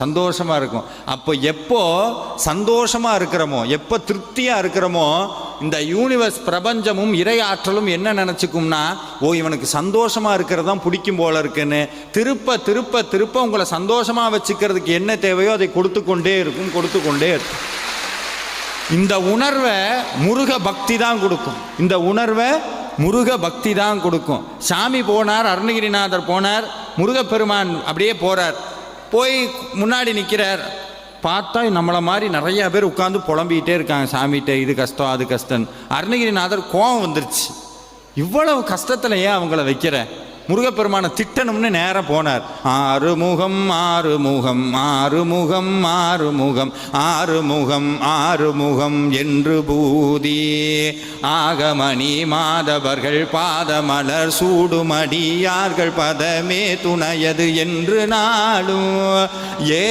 சந்தோஷமாக இருக்கும். அப்போ எப்போ சந்தோஷமாக இருக்கிறோமோ, எப்போ திருப்தியாக இருக்கிறோமோ, இந்த யூனிவர்ஸ் பிரபஞ்சமும் இறை ஆற்றலும் என்ன நினச்சிக்கும்னா, ஓ இவனுக்கு சந்தோஷமாக இருக்கிறது தான் பிடிக்கும் போல இருக்குன்னு திருப்ப திருப்ப திருப்ப உங்களை சந்தோஷமாக வச்சுக்கிறதுக்கு என்ன தேவையோ அதை கொடுத்து கொண்டே இருக்கும். இந்த உணர்வை முருக பக்தி தான் கொடுக்கும். இந்த உணர்வை முருக பக்தி தான் கொடுக்கும். சாமி போனார், அருணகிரிநாதர் போனார், முருகப்பெருமான் அப்படியே போகிறார். போய் முன்னாடி நிற்கிறார். பார்த்தா நம்மளை மாதிரி நிறையா பேர் உட்காந்து புலம்பிக்கிட்டே இருக்காங்க சாமிகிட்ட, இது கஷ்டம் அது கஷ்டம். அருணகிரிநாதர் கோபம் வந்துருச்சு. இவ்வளவு கஷ்டத்தில் ஏன் அவங்கள வைக்கிற? முருகப்பெருமானை திட்டணும்னு நேரம் போனார். ஆறுமுகம் ஆறுமுகம் ஆறுமுகம் ஆறுமுகம் ஆறுமுகம் ஆறுமுகம் என்று பூதி ஆகமணி மாதவர்கள் பாதமலர் சூடுமடியார்கள் பதமே துணையது என்று நாளும் ஏ